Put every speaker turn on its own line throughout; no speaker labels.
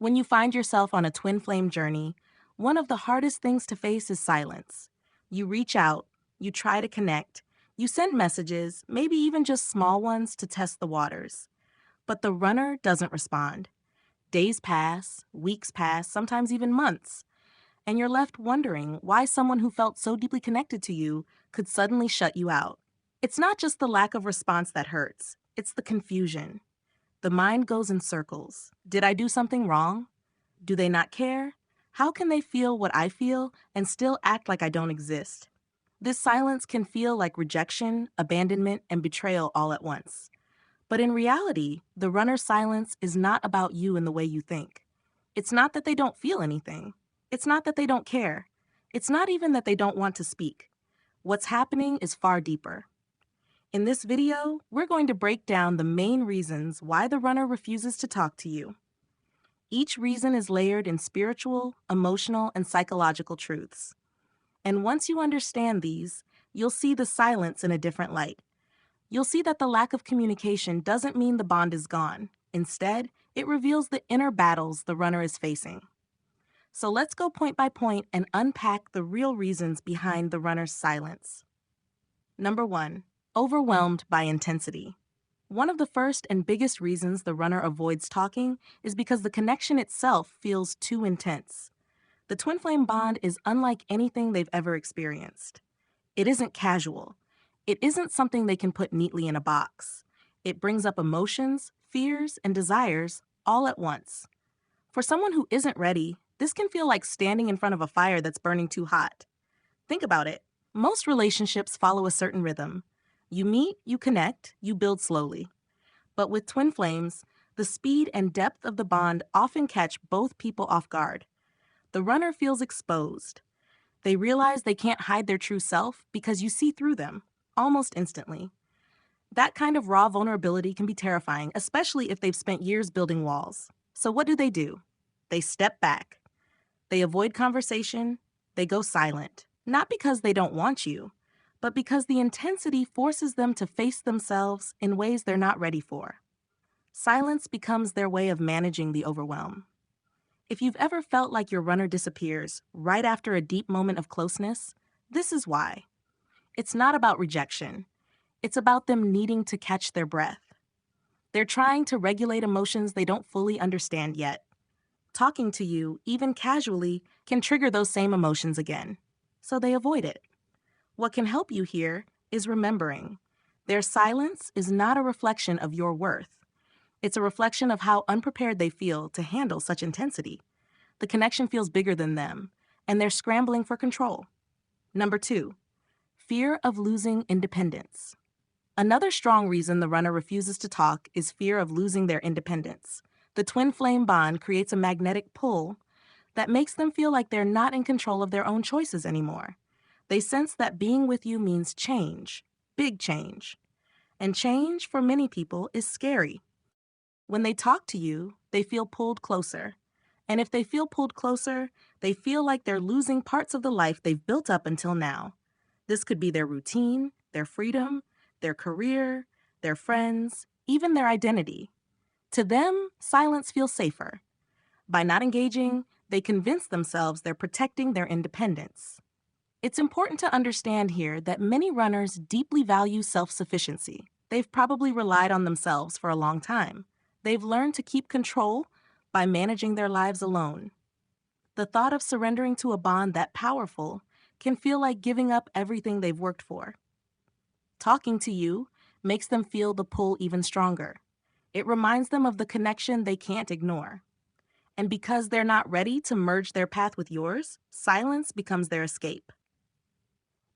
When you find yourself on a twin flame journey, one of the hardest things to face is silence. You reach out, you try to connect, you send messages, maybe even just small ones to test the waters. But the runner doesn't respond. Days pass, weeks pass, sometimes even months, and you're left wondering why someone who felt so deeply connected to you could suddenly shut you out. It's not just the lack of response that hurts, it's the confusion. The mind goes in circles. Did I do something wrong? Do they not care? How can they feel what I feel and still act like I don't exist? This silence can feel like rejection, abandonment, and betrayal all at once. But in reality, the runner's silence is not about you and the way you think. It's not that they don't feel anything. It's not that they don't care. It's not even that they don't want to speak. What's happening is far deeper. In this video, we're going to break down the main reasons why the runner refuses to talk to you. Each reason is layered in spiritual, emotional, and psychological truths. And once you understand these, you'll see the silence in a different light. You'll see that the lack of communication doesn't mean the bond is gone. Instead, it reveals the inner battles the runner is facing. So let's go point by point and unpack the real reasons behind the runner's silence. Number 1, overwhelmed by intensity. One of the first and biggest reasons the runner avoids talking is because the connection itself feels too intense. The twin flame bond is unlike anything they've ever experienced. It isn't casual. It isn't something they can put neatly in a box. It brings up emotions, fears, and desires all at once. For someone who isn't ready, this can feel like standing in front of a fire that's burning too hot. Think about it. Most relationships follow a certain rhythm. You meet, you connect, you build slowly. But with twin flames, the speed and depth of the bond often catch both people off guard. The runner feels exposed. They realize they can't hide their true self because you see through them, almost instantly. That kind of raw vulnerability can be terrifying, especially if they've spent years building walls. So what do? They step back. They avoid conversation. They go silent. Not because they don't want you, but because the intensity forces them to face themselves in ways they're not ready for. Silence becomes their way of managing the overwhelm. If you've ever felt like your runner disappears right after a deep moment of closeness, this is why. It's not about rejection. It's about them needing to catch their breath. They're trying to regulate emotions they don't fully understand yet. Talking to you, even casually, can trigger those same emotions again. So they avoid it. What can help you here is remembering their silence is not a reflection of your worth. It's a reflection of how unprepared they feel to handle such intensity. The connection feels bigger than them, and they're scrambling for control. Number 2, fear of losing independence. Another strong reason the runner refuses to talk is fear of losing their independence. The twin flame bond creates a magnetic pull that makes them feel like they're not in control of their own choices anymore. They sense that being with you means change, big change. And change, for many people, is scary. When they talk to you, they feel pulled closer. And if they feel pulled closer, they feel like they're losing parts of the life they've built up until now. This could be their routine, their freedom, their career, their friends, even their identity. To them, silence feels safer. By not engaging, they convince themselves they're protecting their independence. It's important to understand here that many runners deeply value self-sufficiency. They've probably relied on themselves for a long time. They've learned to keep control by managing their lives alone. The thought of surrendering to a bond that powerful can feel like giving up everything they've worked for. Talking to you makes them feel the pull even stronger. It reminds them of the connection they can't ignore. And because they're not ready to merge their path with yours, silence becomes their escape.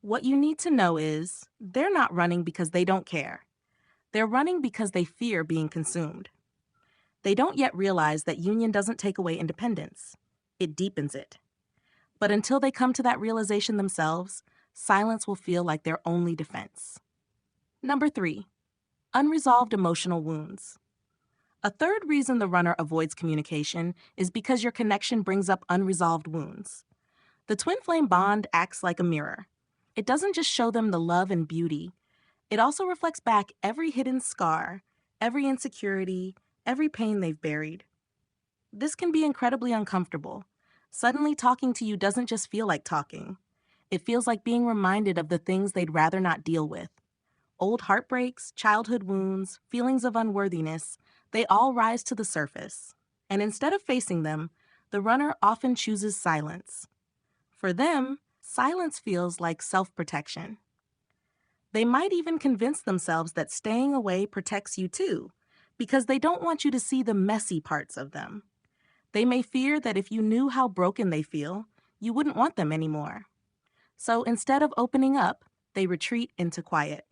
What you need to know is they're not running because they don't care. They're running because they fear being consumed. They don't yet realize that union doesn't take away independence. It deepens it. But until they come to that realization themselves, silence will feel like their only defense. Number 3, unresolved emotional wounds. A third reason the runner avoids communication is because your connection brings up unresolved wounds. The twin flame bond acts like a mirror. It doesn't just show them the love and beauty. It also reflects back every hidden scar, every insecurity, every pain they've buried. This can be incredibly uncomfortable. Suddenly, talking to you doesn't just feel like talking, it feels like being reminded of the things they'd rather not deal with. Old heartbreaks, childhood wounds, feelings of unworthiness, they all rise to the surface. And instead of facing them, the runner often chooses silence. For them, silence feels like self protection. They might even convince themselves that staying away protects you too, because they don't want you to see the messy parts of them. They may fear that if you knew how broken they feel, you wouldn't want them anymore. So instead of opening up, they retreat into quiet.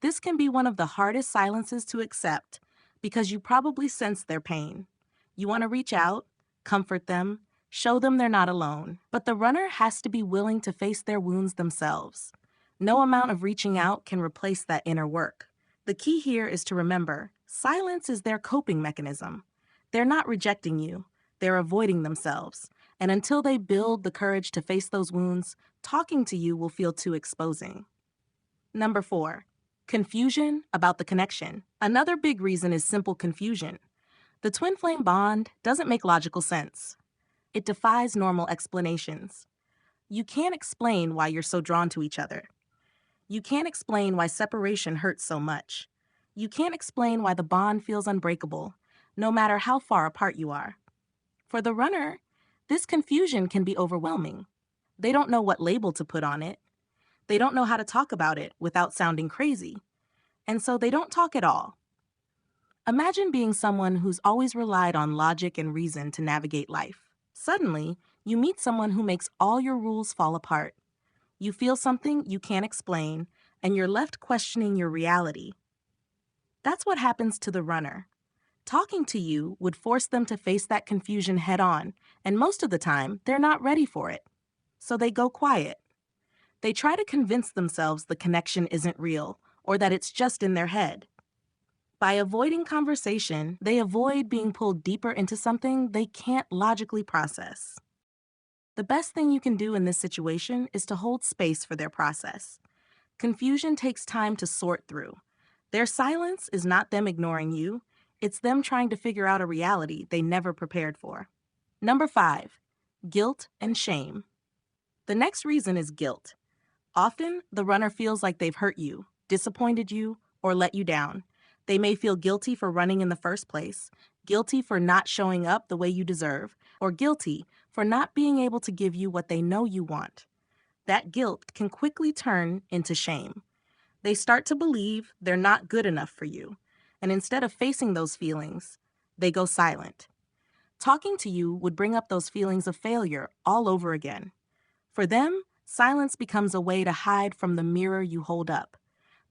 This can be one of the hardest silences to accept because you probably sense their pain. You want to reach out, comfort them, show them they're not alone. But the runner has to be willing to face their wounds themselves. No amount of reaching out can replace that inner work. The key here is to remember silence is their coping mechanism. They're not rejecting you, they're avoiding themselves. And until they build the courage to face those wounds, talking to you will feel too exposing. Number 4, confusion about the connection. Another big reason is simple confusion. The twin flame bond doesn't make logical sense. It defies normal explanations. You can't explain why you're so drawn to each other. You can't explain why separation hurts so much. You can't explain why the bond feels unbreakable, no matter how far apart you are. For the runner, this confusion can be overwhelming. They don't know what label to put on it. They don't know how to talk about it without sounding crazy. And so they don't talk at all. Imagine being someone who's always relied on logic and reason to navigate life. Suddenly, you meet someone who makes all your rules fall apart. You feel something you can't explain, and you're left questioning your reality. That's what happens to the runner. Talking to you would force them to face that confusion head on, and most of the time, they're not ready for it. So they go quiet. They try to convince themselves the connection isn't real, or that it's just in their head. By avoiding conversation, they avoid being pulled deeper into something they can't logically process. The best thing you can do in this situation is to hold space for their process. Confusion takes time to sort through. Their silence is not them ignoring you, it's them trying to figure out a reality they never prepared for. Number 5, guilt and shame. The next reason is guilt. Often, the runner feels like they've hurt you, disappointed you, or let you down. They may feel guilty for running in the first place, guilty for not showing up the way you deserve, or guilty for not being able to give you what they know you want. That guilt can quickly turn into shame. They start to believe they're not good enough for you, and instead of facing those feelings, they go silent. Talking to you would bring up those feelings of failure all over again. For them, silence becomes a way to hide from the mirror you hold up.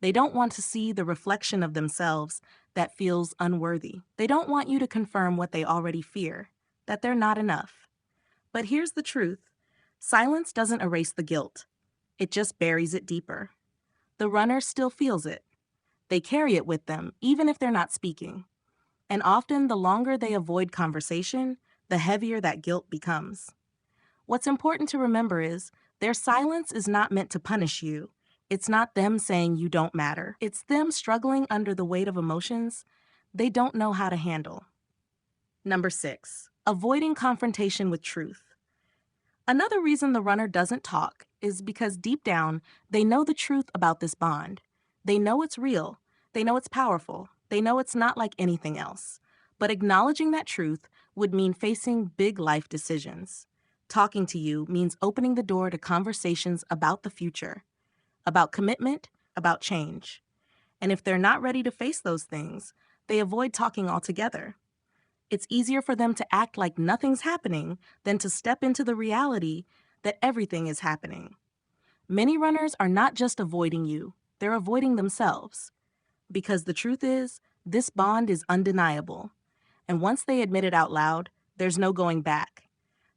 They don't want to see the reflection of themselves that feels unworthy. They don't want you to confirm what they already fear, that they're not enough. But here's the truth. Silence doesn't erase the guilt. It just buries it deeper. The runner still feels it. They carry it with them, even if they're not speaking. And often, the longer they avoid conversation, the heavier that guilt becomes. What's important to remember is their silence is not meant to punish you. It's not them saying you don't matter. It's them struggling under the weight of emotions they don't know how to handle. Number 6, avoiding confrontation with truth. Another reason the runner doesn't talk is because deep down, they know the truth about this bond. They know it's real. They know it's powerful. They know it's not like anything else. But acknowledging that truth would mean facing big life decisions. Talking to you means opening the door to conversations about the future, about commitment, about change. And if they're not ready to face those things, they avoid talking altogether. It's easier for them to act like nothing's happening than to step into the reality that everything is happening. Many runners are not just avoiding you, they're avoiding themselves. Because the truth is, this bond is undeniable. And once they admit it out loud, there's no going back.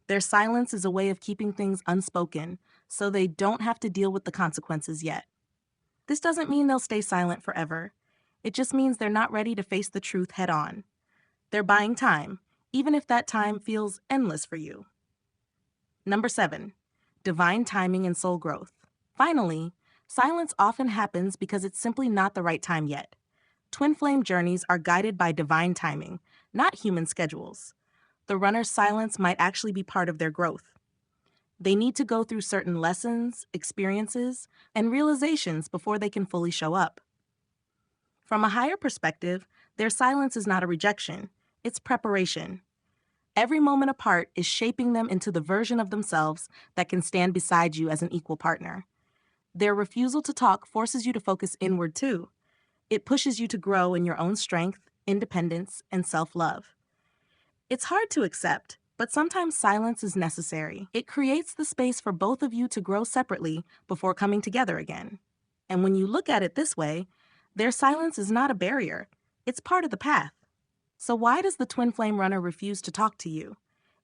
Their silence is a way of keeping things unspoken, so they don't have to deal with the consequences yet. This doesn't mean they'll stay silent forever. It just means they're not ready to face the truth head on. They're buying time, even if that time feels endless for you. Number 7, divine timing and soul growth. Finally, silence often happens because it's simply not the right time yet. Twin flame journeys are guided by divine timing, not human schedules. The runner's silence might actually be part of their growth. They need to go through certain lessons, experiences, and realizations before they can fully show up. From a higher perspective, their silence is not a rejection, it's preparation. Every moment apart is shaping them into the version of themselves that can stand beside you as an equal partner. Their refusal to talk forces you to focus inward too. It pushes you to grow in your own strength, independence, and self-love. It's hard to accept, but sometimes silence is necessary. It creates the space for both of you to grow separately before coming together again. And when you look at it this way, their silence is not a barrier. It's part of the path. So why does the twin flame runner refuse to talk to you?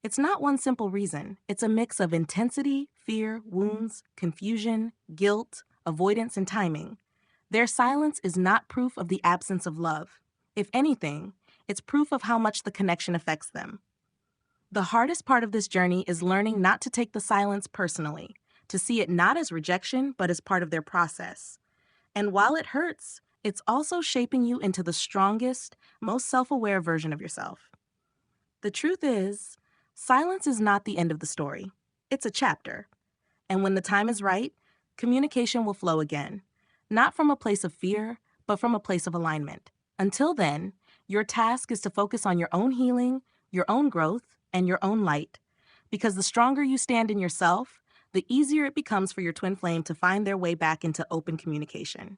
It's not one simple reason. It's a mix of intensity, fear, wounds, confusion, guilt, avoidance, and timing. Their silence is not proof of the absence of love. If anything, it's proof of how much the connection affects them. The hardest part of this journey is learning not to take the silence personally, to see it not as rejection, but as part of their process. And while it hurts, it's also shaping you into the strongest, most self-aware version of yourself. The truth is, silence is not the end of the story. It's a chapter. And when the time is right, communication will flow again, not from a place of fear, but from a place of alignment. Until then, your task is to focus on your own healing, your own growth, and your own light. Because the stronger you stand in yourself, the easier it becomes for your twin flame to find their way back into open communication.